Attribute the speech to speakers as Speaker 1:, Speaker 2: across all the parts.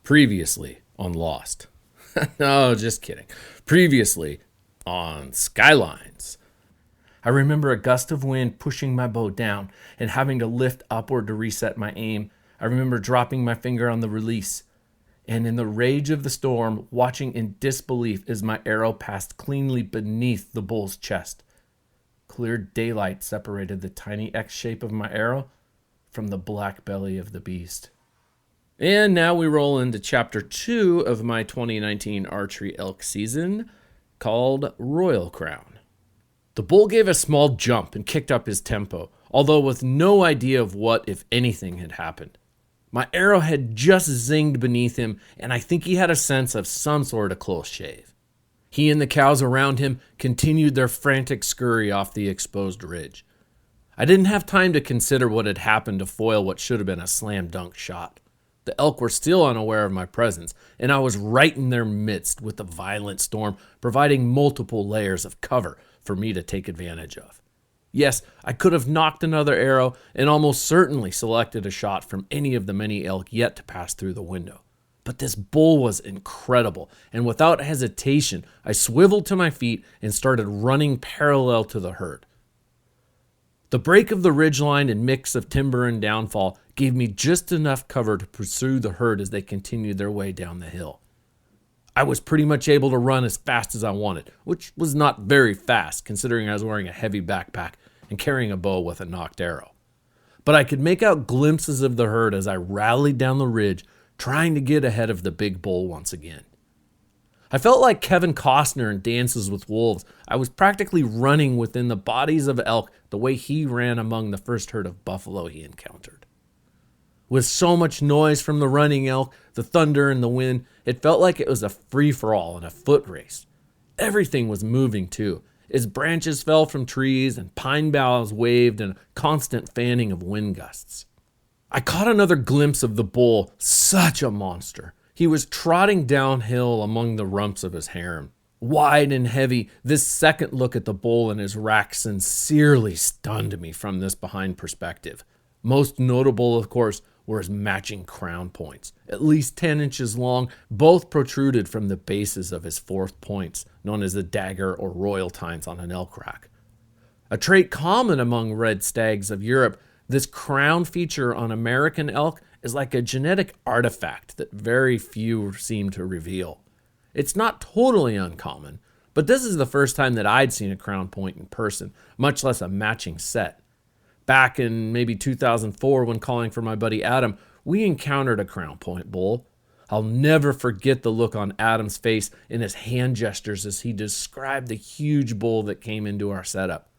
Speaker 1: Previously on Lost. No, just kidding. Previously on Skylines. I remember a gust of wind pushing my bow down and having to lift upward to reset my aim. I remember dropping my finger on the release, and in the rage of the storm, watching in disbelief as my arrow passed cleanly beneath the bull's chest. Clear daylight separated the tiny X shape of my arrow from the black belly of the beast. And now we roll into chapter 2 of my 2019 archery elk season, called Royal Crown. The bull gave a small jump and kicked up his tempo, although with no idea of what, if anything, had happened. My arrow had just zinged beneath him, and I think he had a sense of some sort of close shave. He and the cows around him continued their frantic scurry off the exposed ridge. I didn't have time to consider what had happened to foil what should have been a slam dunk shot. The elk were still unaware of my presence, and I was right in their midst with the violent storm, providing multiple layers of cover for me to take advantage of. Yes, I could have knocked another arrow and almost certainly selected a shot from any of the many elk yet to pass through the window. But this bull was incredible, and without hesitation, I swiveled to my feet and started running parallel to the herd. The break of the ridgeline and mix of timber and downfall gave me just enough cover to pursue the herd as they continued their way down the hill. I was pretty much able to run as fast as I wanted, which was not very fast considering I was wearing a heavy backpack and carrying a bow with a nocked arrow. But I could make out glimpses of the herd as I rallied down the ridge, trying to get ahead of the big bull once again. I felt like Kevin Costner in Dances with Wolves. I was practically running within the bodies of elk the way he ran among the first herd of buffalo he encountered. With so much noise from the running elk, the thunder and the wind, it felt like it was a free-for-all and a foot race. Everything was moving too, as branches fell from trees and pine boughs waved in a constant fanning of wind gusts. I caught another glimpse of the bull, such a monster. He was trotting downhill among the rumps of his harem. Wide and heavy, this second look at the bull and his rack sincerely stunned me from this behind perspective. Most notable, of course, were his matching crown points. At least 10 inches long, both protruded from the bases of his fourth points, known as the dagger or royal tines on an elk rack. A trait common among red stags of Europe, this crown feature on American elk is like a genetic artifact that very few seem to reveal. It's not totally uncommon, but this is the first time that I'd seen a crown point in person, much less a matching set. Back in maybe 2004 when calling for my buddy Adam, we encountered a crown point bull. I'll never forget the look on Adam's face and his hand gestures as he described the huge bull that came into our setup.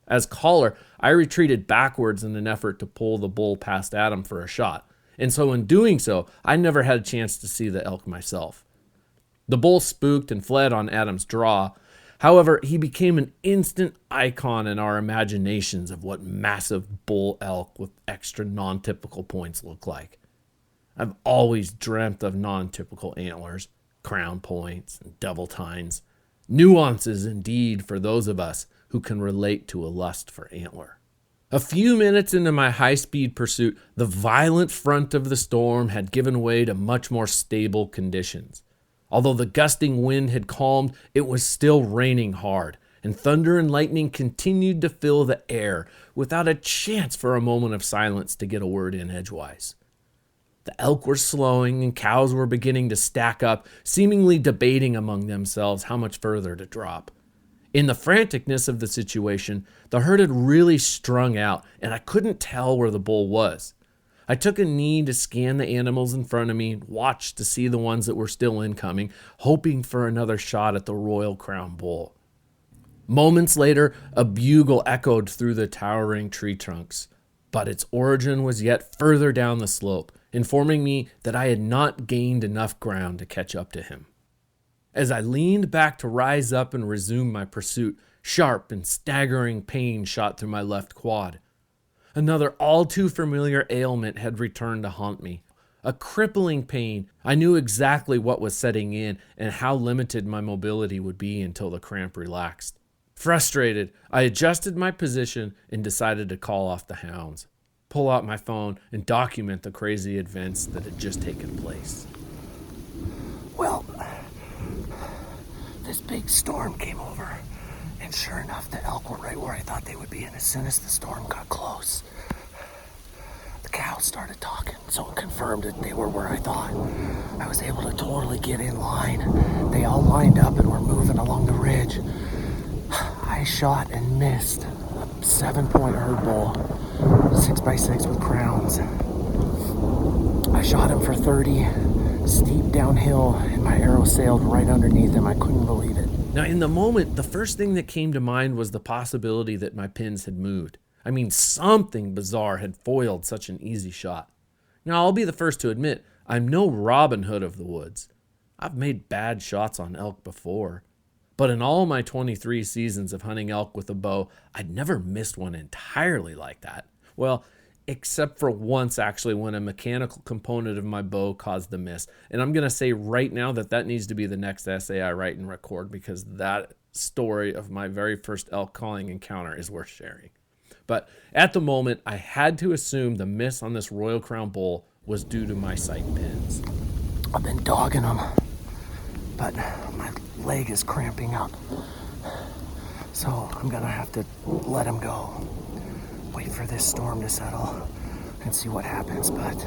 Speaker 1: As caller, I retreated backwards in an effort to pull the bull past Adam for a shot. And so in doing so, I never had a chance to see the elk myself. The bull spooked and fled on Adam's draw. However, he became an instant icon in our imaginations of what massive bull elk with extra non-typical points look like. I've always dreamt of non-typical antlers, crown points, and double tines. Nuances indeed for those of us who can relate to a lust for antler. A few minutes into my high-speed pursuit, the violent front of the storm had given way to much more stable conditions. Although the gusting wind had calmed, it was still raining hard, and thunder and lightning continued to fill the air without a chance for a moment of silence to get a word in edgewise. The elk were slowing and cows were beginning to stack up, seemingly debating among themselves how much further to drop. In the franticness of the situation, the herd had really strung out, and I couldn't tell where the bull was. I took a knee to scan the animals in front of me, watched to see the ones that were still incoming, hoping for another shot at the Royal Crown bull. Moments later, a bugle echoed through the towering tree trunks, but its origin was yet further down the slope, informing me that I had not gained enough ground to catch up to him. As I leaned back to rise up and resume my pursuit, sharp and staggering pain shot through my left quad. Another all too familiar ailment had returned to haunt me. A crippling pain. I knew exactly what was setting in and how limited my mobility would be until the cramp relaxed. Frustrated, I adjusted my position and decided to call off the hounds, pull out my phone, and document the crazy events that had just taken place.
Speaker 2: Well, this big storm came over, and sure enough, the elk were right where I thought they would be, and as soon as the storm got close, the cows started talking, so it confirmed that they were where I thought. I was able to totally get in line. They all lined up and were moving along the ridge. I shot and missed a 7-point herd bull, 6x6 with crowns. I shot him for 30, steep downhill, and my arrow sailed right underneath him. I couldn't believe it.
Speaker 1: Now, in the moment, the first thing that came to mind was the possibility that my pins had moved. I mean, something bizarre had foiled such an easy shot. Now, I'll be the first to admit, I'm no Robin Hood of the woods. I've made bad shots on elk before. But in all my 23 seasons of hunting elk with a bow, I'd never missed one entirely like that. Well, except for once, actually, when a mechanical component of my bow caused the miss. And I'm going to say right now that needs to be the next essay I write and record, because that story of my very first elk calling encounter is worth sharing. But at the moment, I had to assume the miss on this Royal Crown bull was due to my sight pins.
Speaker 2: I've been dogging him, but my leg is cramping up. So I'm going to have to let him go. Wait for this storm to settle and see what happens, but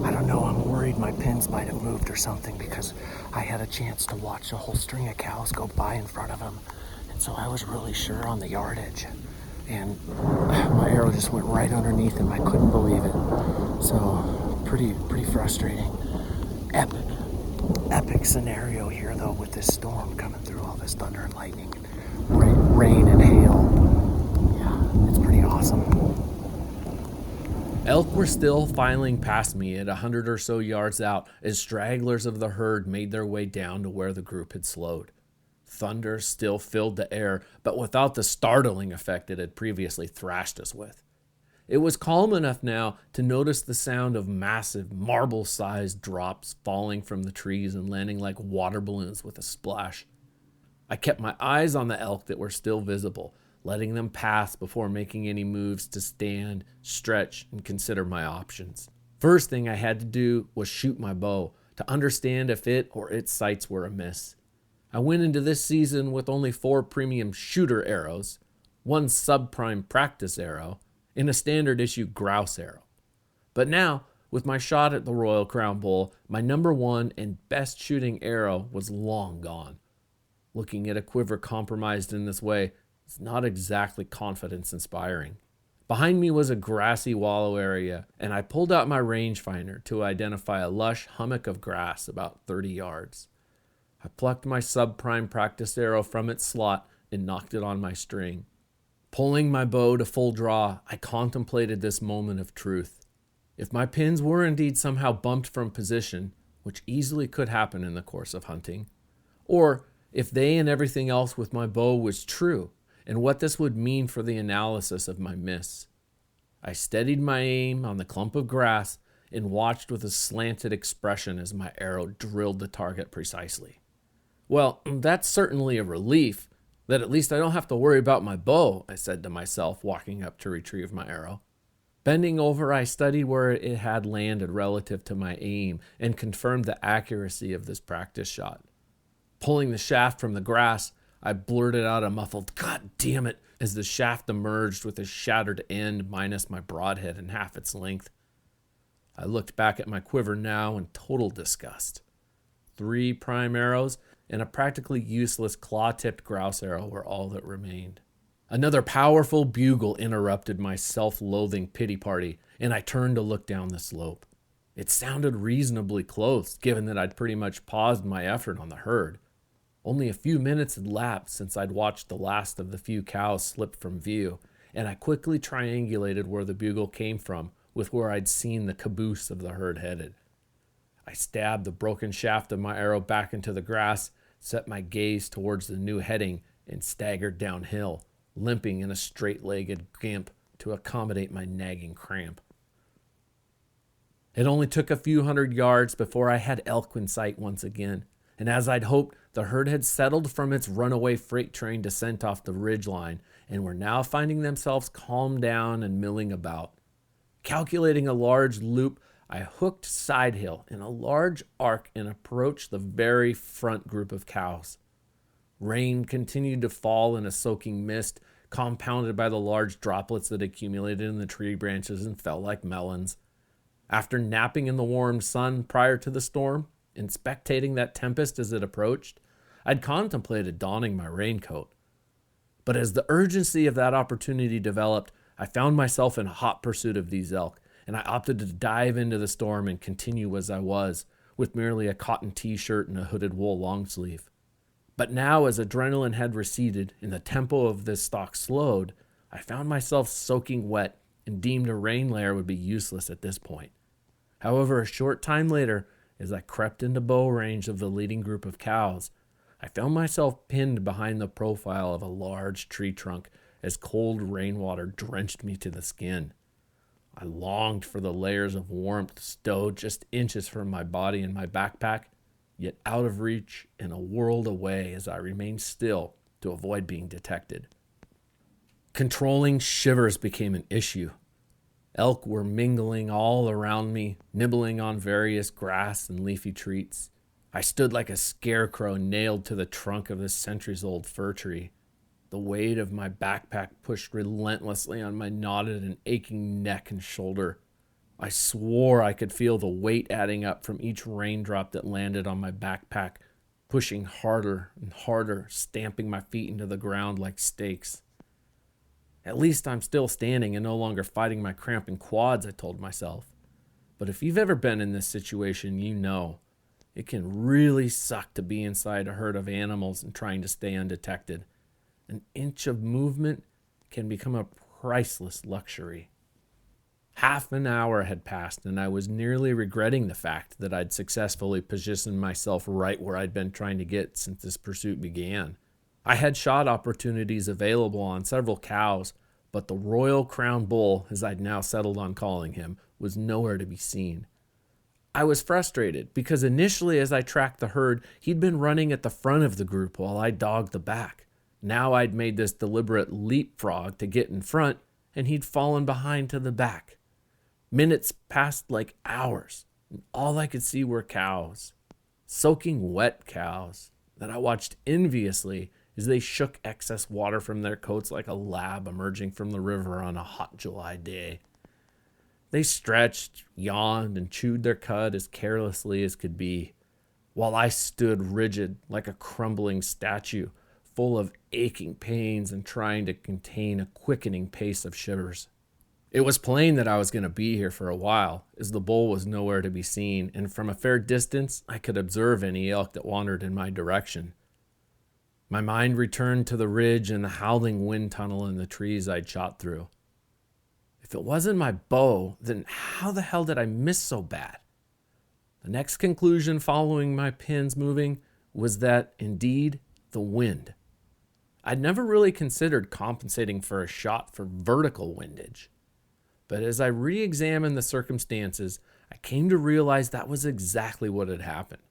Speaker 2: I don't know, I'm worried my pins might have moved or something, because I had a chance to watch a whole string of cows go by in front of him, and so I was really sure on the yardage, and my arrow just went right underneath him. I couldn't believe it. So pretty frustrating. Epic scenario here though, with this storm coming through, all this thunder and lightning, rain and hail. Yeah, it's pretty awesome.
Speaker 1: Elk were still filing past me at 100 or so yards out as stragglers of the herd made their way down to where the group had slowed. Thunder still filled the air, but without the startling effect it had previously thrashed us with. It was calm enough now to notice the sound of massive, marble-sized drops falling from the trees and landing like water balloons with a splash. I kept my eyes on the elk that were still visible, letting them pass before making any moves to stand, stretch, and consider my options. First thing I had to do was shoot my bow to understand if it or its sights were amiss. I went into this season with only 4 premium shooter arrows, 1 subprime practice arrow, and a standard issue grouse arrow. But now, with my shot at the Royal Crown bull, my number 1 and best shooting arrow was long gone. Looking at a quiver compromised in this way is not exactly confidence-inspiring. Behind me was a grassy wallow area, and I pulled out my rangefinder to identify a lush hummock of grass about 30 yards. I plucked my subprime practice arrow from its slot and knocked it on my string. Pulling my bow to full draw, I contemplated this moment of truth. If my pins were indeed somehow bumped from position, which easily could happen in the course of hunting, or if they and everything else with my bow was true, and what this would mean for the analysis of my miss. I steadied my aim on the clump of grass and watched with a slanted expression as my arrow drilled the target precisely. Well, that's certainly a relief, that at least I don't have to worry about my bow, I said to myself, walking up to retrieve my arrow. Bending over, I studied where it had landed relative to my aim and confirmed the accuracy of this practice shot. Pulling the shaft from the grass, I blurted out a muffled, "God damn it," as the shaft emerged with a shattered end minus my broadhead and half its length. I looked back at my quiver now in total disgust. 3 prime arrows and a practically useless claw-tipped grouse arrow were all that remained. Another powerful bugle interrupted my self-loathing pity party, and I turned to look down the slope. It sounded reasonably close, given that I'd pretty much paused my effort on the herd. Only a few minutes had lapsed since I'd watched the last of the few cows slip from view, and I quickly triangulated where the bugle came from with where I'd seen the caboose of the herd headed. I stabbed the broken shaft of my arrow back into the grass, set my gaze towards the new heading, and staggered downhill, limping in a straight-legged gimp to accommodate my nagging cramp. It only took a few hundred yards before I had elk in sight once again, and as I'd hoped, the herd had settled from its runaway freight train descent off the ridgeline and were now finding themselves calmed down and milling about. Calculating a large loop, I hooked side hill in a large arc and approached the very front group of cows. Rain continued to fall in a soaking mist, compounded by the large droplets that accumulated in the tree branches and fell like melons. After napping in the warm sun prior to the storm and spectating that tempest as it approached, I'd contemplated donning my raincoat. But as the urgency of that opportunity developed, I found myself in hot pursuit of these elk, and I opted to dive into the storm and continue as I was, with merely a cotton t-shirt and a hooded wool long sleeve. But now, as adrenaline had receded and the tempo of this stalk slowed, I found myself soaking wet and deemed a rain layer would be useless at this point. However, a short time later, as I crept into bow range of the leading group of cows, I found myself pinned behind the profile of a large tree trunk as cold rainwater drenched me to the skin. I longed for the layers of warmth stowed just inches from my body and my backpack, yet out of reach and a world away as I remained still to avoid being detected. Controlling shivers became an issue. Elk were mingling all around me, nibbling on various grass and leafy treats. I stood like a scarecrow nailed to the trunk of this centuries-old fir tree. The weight of my backpack pushed relentlessly on my knotted and aching neck and shoulder. I swore I could feel the weight adding up from each raindrop that landed on my backpack, pushing harder and harder, stamping my feet into the ground like stakes. At least I'm still standing and no longer fighting my cramping quads, I told myself. But if you've ever been in this situation, you know. It can really suck to be inside a herd of animals and trying to stay undetected. An inch of movement can become a priceless luxury. Half an hour had passed, and I was nearly regretting the fact that I'd successfully positioned myself right where I'd been trying to get since this pursuit began. I had shot opportunities available on several cows, but the Royal Crown Bull, as I'd now settled on calling him, was nowhere to be seen. I was frustrated because initially as I tracked the herd, he'd been running at the front of the group while I dogged the back. Now I'd made this deliberate leapfrog to get in front, and he'd fallen behind to the back. Minutes passed like hours, and all I could see were cows, soaking wet cows, that I watched enviously as they shook excess water from their coats like a lab emerging from the river on a hot July day. They stretched, yawned, and chewed their cud as carelessly as could be, while I stood rigid like a crumbling statue, full of aching pains and trying to contain a quickening pace of shivers. It was plain that I was going to be here for a while, as the bull was nowhere to be seen, and from a fair distance I could observe any elk that wandered in my direction. My mind returned to the ridge and the howling wind tunnel in the trees I'd shot through. If it wasn't my bow, then how the hell did I miss so bad? The next conclusion following my pins moving was that, indeed, the wind. I'd never really considered compensating for a shot for vertical windage. But as I re-examined the circumstances, I came to realize that was exactly what had happened.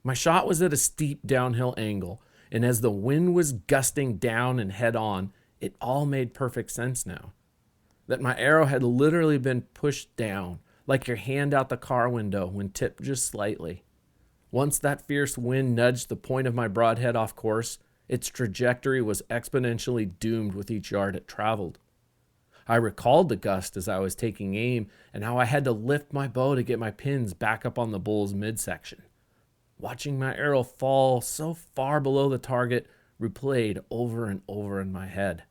Speaker 1: My shot was at a steep downhill angle, and as the wind was gusting down and head on, it all made perfect sense now. That my arrow had literally been pushed down, like your hand out the car window when tipped just slightly. Once that fierce wind nudged the point of my broadhead off course, its trajectory was exponentially doomed with each yard it traveled. I recalled the gust as I was taking aim and how I had to lift my bow to get my pins back up on the bull's midsection. Watching my arrow fall so far below the target replayed over and over in my head.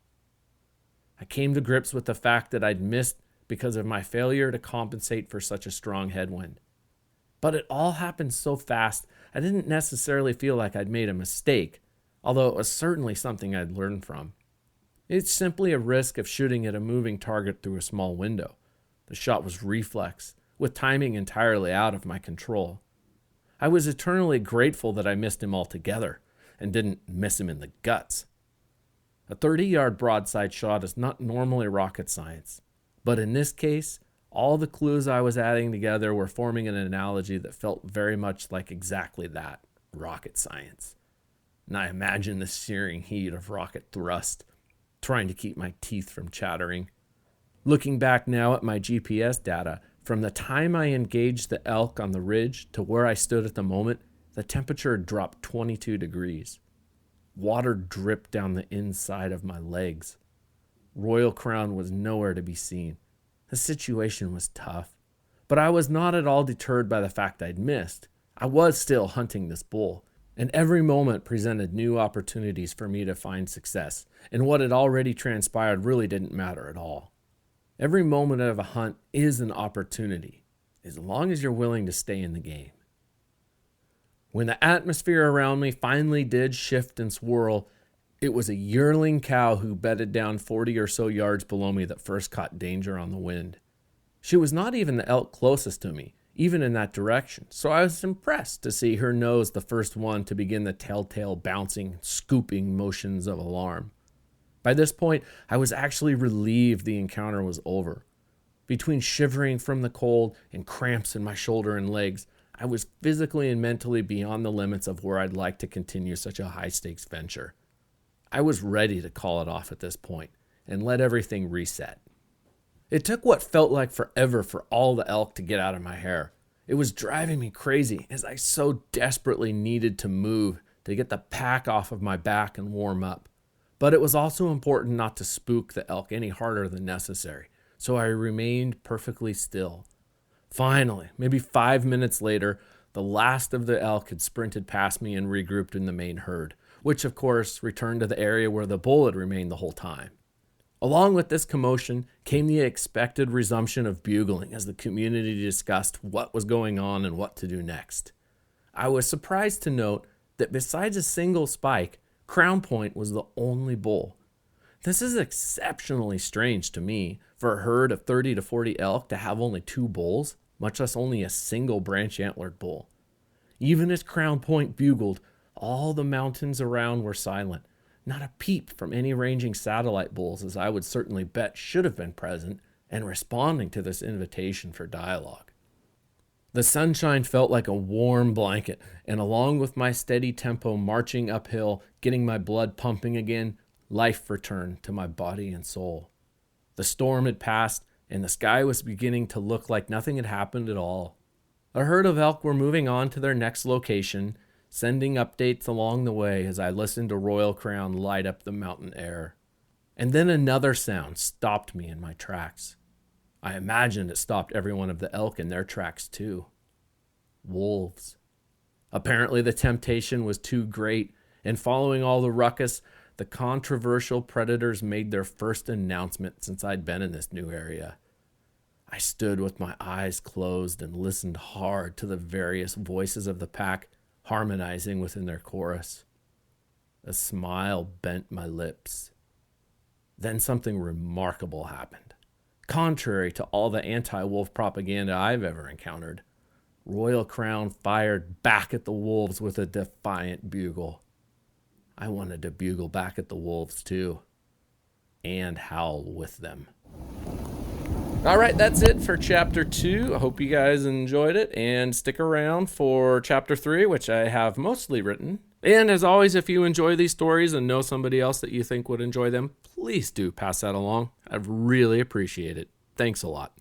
Speaker 1: I came to grips with the fact that I'd missed because of my failure to compensate for such a strong headwind. But it all happened so fast, I didn't necessarily feel like I'd made a mistake, although it was certainly something I'd learned from. It's simply a risk of shooting at a moving target through a small window. The shot was reflex, with timing entirely out of my control. I was eternally grateful that I missed him altogether, and didn't miss him in the guts. A 30-yard broadside shot is not normally rocket science, but in this case, all the clues I was adding together were forming an analogy that felt very much like exactly that, rocket science. And I imagined the searing heat of rocket thrust, trying to keep my teeth from chattering. Looking back now at my GPS data, From the time I engaged the elk on the ridge to where I stood at the moment, the temperature had dropped 22 degrees. Water dripped down the inside of my legs. Royal Crown was nowhere to be seen. The situation was tough, but I was not at all deterred by the fact I'd missed. I was still hunting this bull, and every moment presented new opportunities for me to find success, and what had already transpired really didn't matter at all. Every moment of a hunt is an opportunity, as long as you're willing to stay in the game. When the atmosphere around me finally did shift and swirl, it was a yearling cow who bedded down 40 or so yards below me that first caught danger on the wind. She was not even the elk closest to me, even in that direction, so I was impressed to see her nose the first one to begin the telltale bouncing, scooping motions of alarm. By this point, I was actually relieved the encounter was over. Between shivering from the cold and cramps in my shoulder and legs, I was physically and mentally beyond the limits of where I'd like to continue such a high-stakes venture. I was ready to call it off at this point and let everything reset. It took what felt like forever for all the elk to get out of my hair. It was driving me crazy as I so desperately needed to move to get the pack off of my back and warm up. But it was also important not to spook the elk any harder than necessary, so I remained perfectly still. Finally, maybe 5 minutes later, the last of the elk had sprinted past me and regrouped in the main herd, which of course returned to the area where the bull had remained the whole time. Along with this commotion came the expected resumption of bugling as the community discussed what was going on and what to do next. I was surprised to note that besides a single spike, Crown Point was the only bull. This is exceptionally strange to me for a herd of 30 to 40 elk to have only 2 bulls, much less only a single branch-antlered bull. Even as Crown Point bugled, all the mountains around were silent. Not a peep from any ranging satellite bulls, as I would certainly bet should have been present and responding to this invitation for dialogue. The sunshine felt like a warm blanket, and along with my steady tempo marching uphill, getting my blood pumping again, life returned to my body and soul. The storm had passed, and the sky was beginning to look like nothing had happened at all. A herd of elk were moving on to their next location, sending updates along the way as I listened to Royal Crown light up the mountain air. And then another sound stopped me in my tracks. I imagined it stopped every one of the elk in their tracks too. Wolves. Apparently the temptation was too great, and following all the ruckus, the controversial predators made their first announcement since I'd been in this new area. I stood with my eyes closed and listened hard to the various voices of the pack harmonizing within their chorus. A smile bent my lips. Then something remarkable happened. Contrary to all the anti-wolf propaganda I've ever encountered, Royal Crown fired back at the wolves with a defiant bugle. I wanted to bugle back at the wolves too, and howl with them. All right, that's it for Chapter 2. I hope you guys enjoyed it, and stick around for Chapter 3, which I have mostly written. And as always, if you enjoy these stories and know somebody else that you think would enjoy them, please do pass that along. I'd really appreciate it. Thanks a lot.